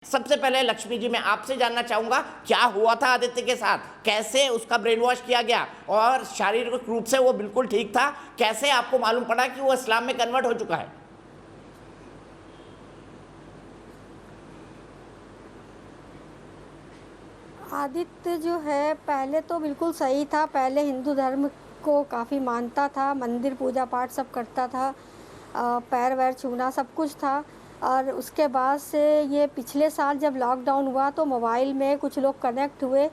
सबसे पहले लक्ष्मी जी मैं आपसे जानना चाहूंगा क्या हुआ था आदित्य के साथ, कैसे उसका ब्रेन वॉश किया गया और शारीरिक रूप से वो बिल्कुल ठीक था, कैसे आपको मालूम पड़ा कि वो इस्लाम में कन्वर्ट हो चुका है? आदित्य जो है पहले तो बिल्कुल सही था। पहले हिंदू धर्म को काफ़ी मानता था, मंदिर पूजा पाठ सब करता था, पैर वैर छूना सब कुछ था। और उसके बाद से ये पिछले साल जब लॉकडाउन हुआ तो मोबाइल में कुछ लोग कनेक्ट हुए,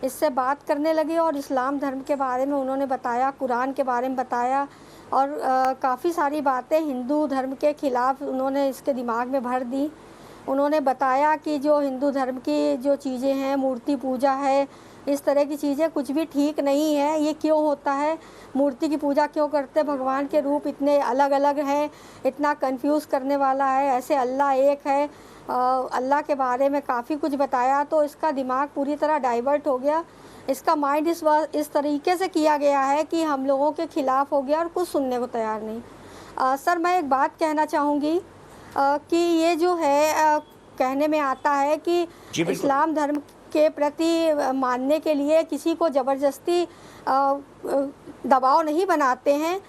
इससे बात करने लगे और इस्लाम धर्म के बारे में उन्होंने बताया, कुरान के बारे में बताया और काफ़ी सारी बातें हिंदू धर्म के ख़िलाफ़ उन्होंने इसके दिमाग में भर दी। उन्होंने बताया कि जो हिंदू धर्म की जो चीज़ें हैं, मूर्ति पूजा है, इस तरह की चीज़ें कुछ भी ठीक नहीं है। ये क्यों होता है, मूर्ति की पूजा क्यों करते, भगवान के रूप इतने अलग अलग हैं, इतना कंफ्यूज करने वाला है, ऐसे अल्लाह एक है। अल्लाह के बारे में काफ़ी कुछ बताया तो इसका दिमाग पूरी तरह डाइवर्ट हो गया। इसका माइंड इस तरीके से किया गया है कि हम लोगों के ख़िलाफ़ हो गया और कुछ सुनने को तैयार नहीं। सर मैं एक बात कहना चाहूँगी कि ये जो है कहने में आता है कि इस्लाम धर्म के प्रति मानने के लिए किसी को ज़बरदस्ती दबाव नहीं बनाते हैं,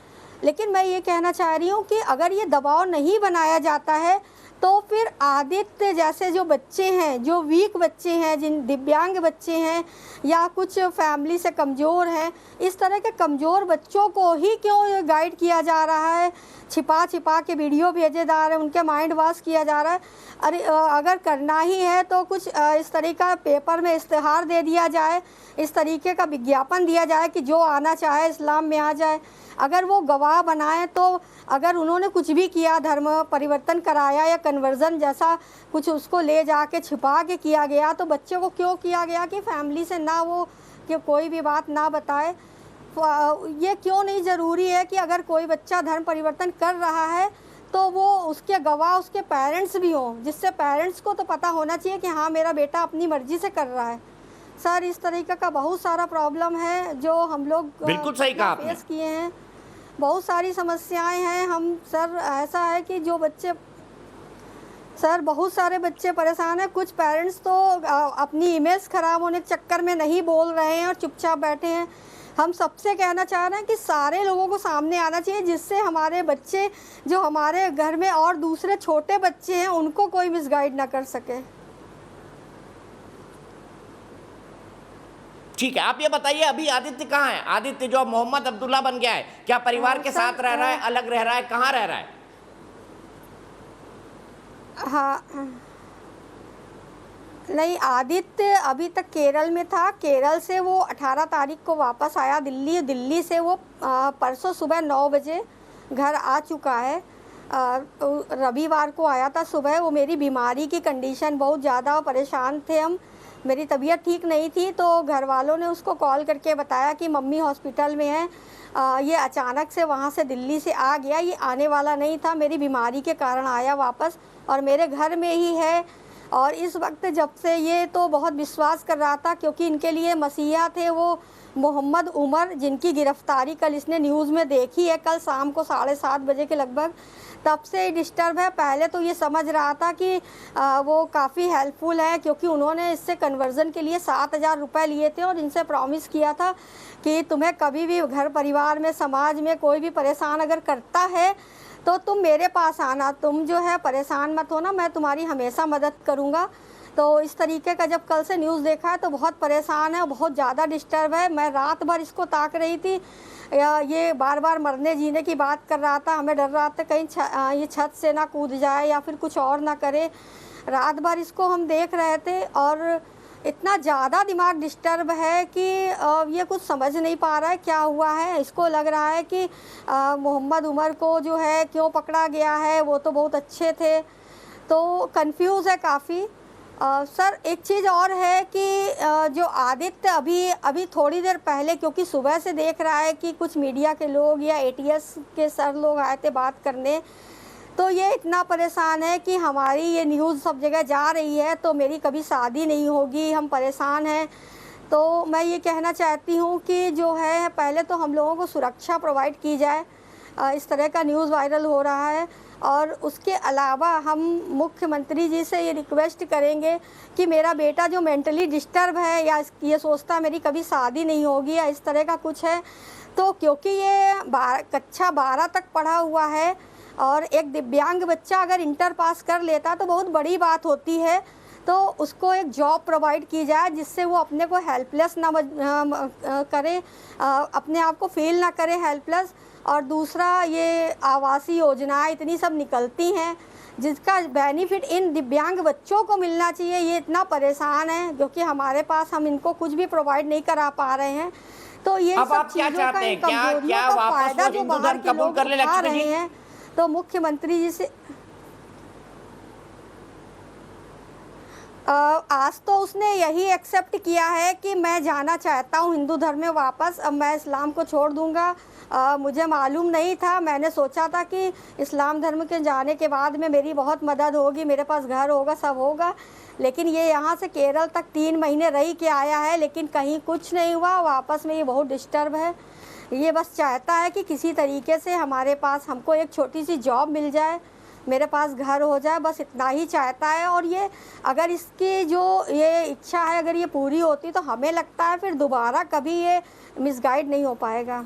लेकिन मैं ये कहना चाह रही हूँ कि अगर ये दबाव नहीं बनाया जाता है तो फिर आदित्य जैसे जो बच्चे हैं, जो वीक बच्चे हैं, जिन दिव्यांग बच्चे हैं या कुछ फैमिली से कमज़ोर हैं, इस तरह के कमज़ोर बच्चों को ही क्यों गाइड किया जा रहा है, छिपा छिपा के वीडियो भेजे जा रहे हैं, उनके माइंड वॉश किया जा रहा है। अरे अगर करना ही है तो कुछ इस तरीके का पेपर में इश्तिहार दे दिया जाए, इस तरीके का विज्ञापन दिया जाए कि जो आना चाहे इस्लाम में आ जाए। अगर वो गवाह बनाएं तो अगर उन्होंने कुछ भी किया, धर्म परिवर्तन कराया या कन्वर्जन जैसा कुछ उसको ले जाके छिपा के किया गया, तो बच्चे को क्यों किया गया कि फैमिली से ना वो कि कोई भी बात ना बताए। ये क्यों नहीं ज़रूरी है कि अगर कोई बच्चा धर्म परिवर्तन कर रहा है तो वो उसके गवाह उसके पेरेंट्स भी हों, जिससे पेरेंट्स को तो पता होना चाहिए कि हाँ मेरा बेटा अपनी मर्ज़ी से कर रहा है। सर इस तरीके का बहुत सारा प्रॉब्लम है जो हम लोग बिल्कुल सही कहा आपने। फेस किए हैं, बहुत सारी समस्याएं हैं। हम सर ऐसा है कि जो बच्चे सर बहुत सारे बच्चे परेशान हैं। कुछ पेरेंट्स तो अपनी इमेज ख़राब होने के चक्कर में नहीं बोल रहे हैं और चुपचाप बैठे हैं। हम सबसे कहना चाह रहे हैं कि सारे लोगों को सामने आना चाहिए, जिससे हमारे बच्चे जो हमारे घर में और दूसरे छोटे बच्चे हैं उनको कोई मिसगाइड ना कर सके। ठीक है, आप ये बताइए अभी आदित्य कहाँ है? आदित्य जो मोहम्मद अब्दुल्ला बन गया है, क्या परिवार के साथ रह रहा है, अलग रह रहा है, कहाँ रह रहा है? हाँ नहीं, आदित्य अभी तक केरल में था। केरल से वो 18 तारीख को वापस आया दिल्ली। दिल्ली से वो परसों सुबह 9 बजे घर आ चुका है। रविवार को आया था सुबह। वो मेरी बीमारी की कंडीशन बहुत ज़्यादा परेशान थे हम, मेरी तबीयत ठीक नहीं थी, तो घर वालों ने उसको कॉल करके बताया कि मम्मी हॉस्पिटल में है। ये अचानक से वहाँ से दिल्ली से आ गया, ये आने वाला नहीं था, मेरी बीमारी के कारण आया वापस और मेरे घर में ही है। और इस वक्त जब से ये तो बहुत विश्वास कर रहा था क्योंकि इनके लिए मसीहा थे वो मोहम्मद उमर, जिनकी गिरफ्तारी कल इसने न्यूज़ में देखी है, कल शाम को 7:30 बजे के लगभग। तब से डिस्टर्ब है। पहले तो ये समझ रहा था कि वो काफ़ी हेल्पफुल है क्योंकि उन्होंने इससे कन्वर्जन के लिए 7,000 रुपये लिए थे और इनसे प्रॉमिस किया था कि तुम्हें कभी भी घर परिवार में समाज में कोई भी परेशान अगर करता है तो तुम मेरे पास आना, तुम जो है परेशान मत होना, मैं तुम्हारी हमेशा मदद करूँगा। तो इस तरीके का जब कल से न्यूज़ देखा है तो बहुत परेशान है और बहुत ज़्यादा डिस्टर्ब है। मैं रात भर इसको ताक रही थी, ये बार बार मरने जीने की बात कर रहा था, हमें डर रहा था कहीं ये छत से ना कूद जाए या फिर कुछ और ना करे। रात भर इसको हम देख रहे थे और इतना ज़्यादा दिमाग डिस्टर्ब है कि ये कुछ समझ नहीं पा रहा है क्या हुआ है। इसको लग रहा है कि मोहम्मद उमर को जो है क्यों पकड़ा गया है, वो तो बहुत अच्छे थे, तो कंफ्यूज है काफ़ी। सर एक चीज़ और है कि जो आदित्य अभी थोड़ी देर पहले, क्योंकि सुबह से देख रहा है कि कुछ मीडिया के लोग या ATS के सर लोग आए थे बात करने, तो ये इतना परेशान है कि हमारी ये न्यूज़ सब जगह जा रही है तो मेरी कभी शादी नहीं होगी, हम परेशान हैं। तो मैं ये कहना चाहती हूँ कि जो है पहले तो हम लोगों को सुरक्षा प्रोवाइड की जाए। इस तरह का न्यूज़ वायरल हो रहा है और उसके अलावा हम मुख्यमंत्री जी से ये रिक्वेस्ट करेंगे कि मेरा बेटा जो मेंटली डिस्टर्ब है या ये सोचता मेरी कभी शादी नहीं होगी या इस तरह का कुछ है, तो क्योंकि ये कक्षा 12 तक पढ़ा हुआ है और एक दिव्यांग बच्चा अगर इंटर पास कर लेता तो बहुत बड़ी बात होती है, तो उसको एक जॉब प्रोवाइड की जाए जिससे वो अपने को हेल्पलेस ना करे, अपने आप को फील ना करे हेल्पलेस। और दूसरा, ये आवासीय योजनाएं इतनी सब निकलती हैं जिसका बेनिफिट इन दिव्यांग बच्चों को मिलना चाहिए। ये इतना परेशान है क्योंकि हमारे पास हम इनको कुछ भी प्रोवाइड नहीं करा पा रहे हैं, तो ये अब सब आप क्या चीज़ों का, चाहते हैं? इन क्या कमजोरियों का वापस फायदा वो जो हिंदू बाहर धर्म के कबूल लोग कर ले उठा लक्ष्मी रहे जी? हैं, तो मुख्यमंत्री जी से आज तो उसने यही एक्सेप्ट किया है कि मैं जाना चाहता हूँ हिंदू धर्म में वापस, अब मैं इस्लाम को छोड़ दूँगा। मुझे मालूम नहीं था, मैंने सोचा था कि इस्लाम धर्म के जाने के बाद में मेरी बहुत मदद होगी, मेरे पास घर होगा, सब होगा, लेकिन ये यहाँ से केरल तक 3 महीने रही के आया है, लेकिन कहीं कुछ नहीं हुआ, वापस में ये बहुत डिस्टर्ब है। ये बस चाहता है कि किसी तरीके से हमारे पास हमको एक छोटी सी जॉब मिल जाए, मेरे पास घर हो जाए, बस इतना ही चाहता है। और ये अगर इसकी जो ये इच्छा है अगर ये पूरी होती तो हमें लगता है फिर दोबारा कभी ये मिसगाइड नहीं हो पाएगा।